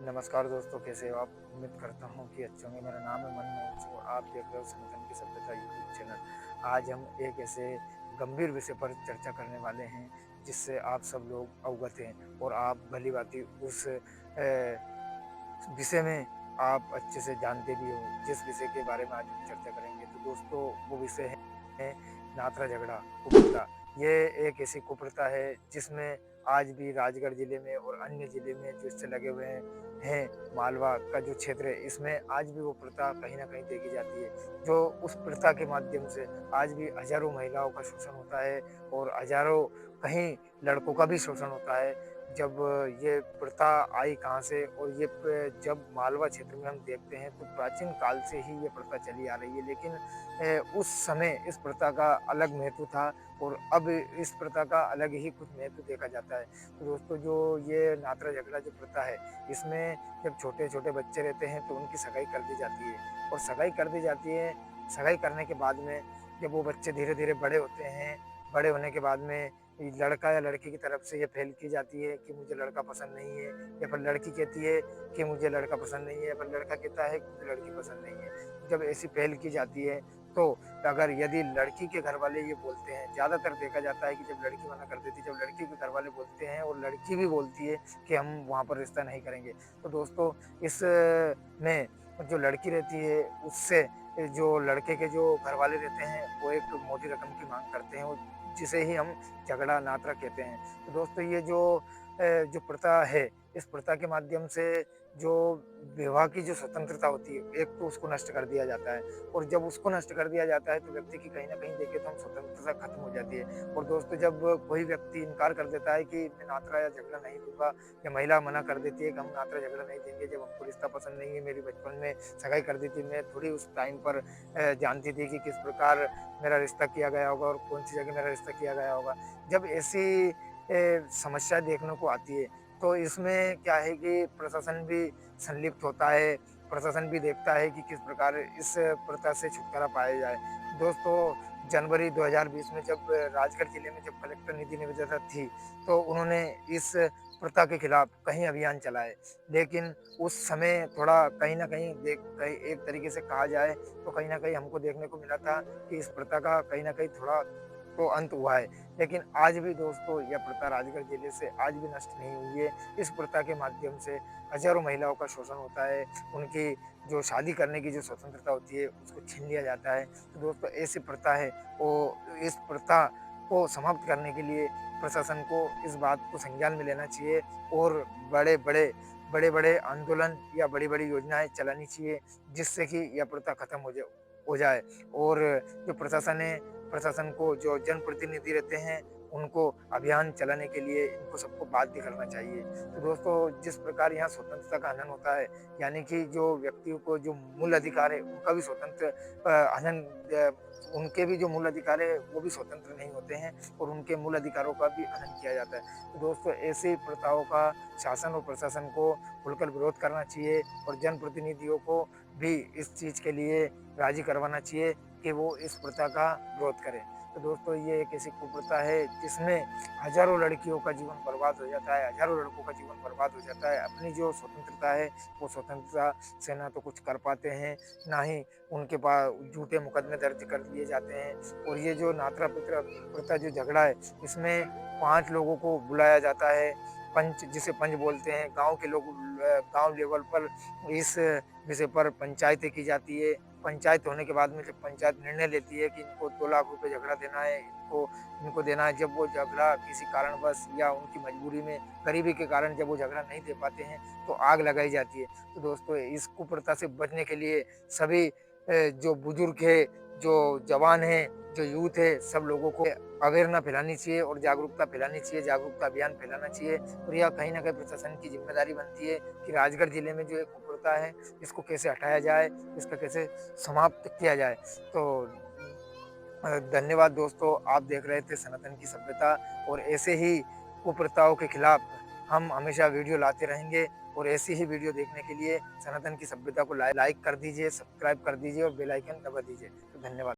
नमस्कार दोस्तों, कैसे हो आप? उम्मीद करता हूँ कि अच्छे होंगे। मेरा नाम है मनमोहन सिंह और आप देख रहे हो सनातन की सभ्यता यूट्यूब चैनल। आज हम एक ऐसे गंभीर विषय पर चर्चा करने वाले हैं जिससे आप सब लोग अवगत हैं और आप भली-भांति उस विषय में आप अच्छे से जानते भी हो। जिस विषय के बारे में आज हम चर्चा करेंगे तो दोस्तों वो विषय है नाथरा झगड़ा, कुप्रथा। ये एक ऐसी कुप्रथा है जिसमें आज भी राजगढ़ जिले में और अन्य जिले में जो इससे लगे हुए हैं मालवा का जो क्षेत्र है, इसमें आज भी वो प्रथा कहीं न कहीं देखी जाती है। जो उस प्रथा के माध्यम से आज भी हज़ारों महिलाओं का शोषण होता है और हज़ारों कहीं लड़कों का भी शोषण होता है। जब ये प्रथा आई कहाँ से और ये जब मालवा क्षेत्र में हम देखते हैं तो प्राचीन काल से ही ये प्रथा चली आ रही है, लेकिन उस समय इस प्रथा का अलग महत्व था और अब इस प्रथा का अलग ही कुछ महत्व देखा जाता है। तो दोस्तों, जो ये नाथरा झगड़ा जो प्रथा है, इसमें जब छोटे छोटे बच्चे रहते हैं तो उनकी सगाई कर दी जाती है और सगाई कर दी जाती है। सगाई करने के बाद में जब वो बच्चे धीरे धीरे बड़े होते हैं, बड़े होने के बाद में लड़का या लड़की की तरफ से ये पहल की जाती है कि मुझे लड़का पसंद नहीं है, या फिर लड़की कहती है कि मुझे लड़का पसंद नहीं है, या फिर लड़का कहता है कि मुझे लड़की पसंद नहीं है। जब ऐसी पहल की जाती है तो अगर यदि लड़की के घर वाले ये बोलते हैं, ज़्यादातर देखा जाता है कि जब लड़की मना कर देती है, जब लड़की के घर वाले बोलते हैं और लड़की भी बोलती है कि हम वहाँ पर रिश्ता नहीं करेंगे, तो दोस्तों इस में जो लड़की रहती है उससे जो लड़के के जो घर वाले रहते हैं वो एक मोटी रकम की मांग करते हैं, और जिसे ही हम झगड़ा नातरा कहते हैं। तो दोस्तों, ये जो प्रथा है, इस प्रथा के माध्यम से जो विवाह की जो स्वतंत्रता होती है, एक तो उसको नष्ट कर दिया जाता है, और जब उसको नष्ट कर दिया जाता है तो व्यक्ति की कहीं न कहीं देखें तो हम स्वतंत्रता खत्म हो जाती है। और दोस्तों, जब कोई व्यक्ति इनकार कर देता है कि मैं नातरा या झगड़ा नहीं दूँगा, या महिला मना कर देती है कि हम नातरा झगड़ा नहीं देंगे, जब हमको रिश्ता पसंद नहीं है, मेरी बचपन में सगाई कर दी थी, मैं थोड़ी उस टाइम पर जानती थी कि किस प्रकार मेरा रिश्ता किया गया होगा और कौन-सी जगह मेरा रिश्ता किया गया होगा। जब ऐसी समस्या देखने को आती है, तो इसमें क्या है कि प्रशासन भी संलिप्त होता है, प्रशासन भी देखता है कि किस प्रकार इस प्रथा से छुटकारा पाया जाए। दोस्तों, जनवरी 2020 में जब राजगढ़ जिले में जब कलेक्टर निधि निवेदिता थी, तो उन्होंने इस प्रथा के खिलाफ कई अभियान चलाए। लेकिन उस समय थोड़ा कहीं न कहीं कहीं एक तरीके से कहा जाए तो कहीं न कहीं हमको देखने को मिला था कि इस प्रथा का कहीं न कहीं थोड़ा तो अंत हुआ है। लेकिन आज भी दोस्तों यह प्रथा राजगढ़ जिले से आज भी नष्ट नहीं हुई है। इस प्रथा के माध्यम से हज़ारों महिलाओं का शोषण होता है, उनकी जो शादी करने की जो स्वतंत्रता होती है उसको छीन लिया जाता है। तो दोस्तों, ऐसी प्रथा है, वो इस प्रथा को समाप्त करने के लिए प्रशासन को इस बात को संज्ञान में लेना चाहिए और बड़े-बड़े बड़े-बड़े आंदोलन या बड़ी-बड़ी योजनाएँ चलानी चाहिए, जिससे कि यह प्रथा खत्म हो जाए। और जो प्रशासन को जो जनप्रतिनिधि रहते हैं, उनको अभियान चलाने के लिए इनको सबको बाध्य करना चाहिए। तो दोस्तों, जिस प्रकार यहाँ स्वतंत्रता का हनन होता है, यानी कि जो व्यक्तियों को जो मूल अधिकार है, उनका भी स्वतंत्र हनन उनके भी जो मूल अधिकार है, वो भी स्वतंत्र नहीं होते हैं और उनके मूल अधिकारों का भी हनन किया जाता है। तो दोस्तों, ऐसी प्रथाओं का शासन और प्रशासन को खुलकर विरोध करना चाहिए और जनप्रतिनिधियों को भी इस चीज़ के लिए राज़ी करवाना चाहिए कि वो इस प्रथा का विरोध करें। तो दोस्तों, ये एक ऐसी कुप्रथा है जिसमें हज़ारों लड़कियों का जीवन बर्बाद हो जाता है, हज़ारों लड़कों का जीवन बर्बाद हो जाता है। अपनी जो स्वतंत्रता है, वो स्वतंत्रता से ना तो कुछ कर पाते हैं, ना ही उनके झूठे मुकदमे दर्ज कर लिए जाते हैं। और ये जो नाथरा प्रथा जो झगड़ा है, इसमें 5 लोगों को बुलाया जाता है, पंच जिसे पंच बोलते हैं, गाँव के लोग गाँव लेवल पर इस विषय पर पंचायतें की जाती है। पंचायत होने के बाद में जब पंचायत निर्णय लेती है कि इनको 2 लाख रुपए झगड़ा देना है, इनको इनको देना है, जब वो झगड़ा किसी कारणवश या उनकी मजबूरी में, गरीबी के कारण जब वो झगड़ा नहीं दे पाते हैं, तो आग लगाई जाती है। तो दोस्तों, इस कुप्रथा से बचने के लिए सभी जो बुजुर्ग है, जो जवान है, जो यूथ है, सब लोगों को अवेयरनेस फैलानी चाहिए और जागरूकता फैलानी चाहिए, जागरूकता अभियान फैलाना चाहिए। और यह कहीं न कहीं प्रशासन की ज़िम्मेदारी बनती है कि राजगढ़ जिले में जो एक कुप्रथा है, इसको कैसे हटाया जाए, इसका कैसे समाप्त किया जाए। तो धन्यवाद दोस्तों, आप देख रहे थे सनातन की सभ्यता, और ऐसे ही कुप्रथाओं के खिलाफ हम हमेशा वीडियो लाते रहेंगे। और ऐसी ही वीडियो देखने के लिए सनातन की सभ्यता को लाइक कर दीजिए, सब्सक्राइब कर दीजिए और बेल आइकन दबा दीजिए। तो धन्यवाद।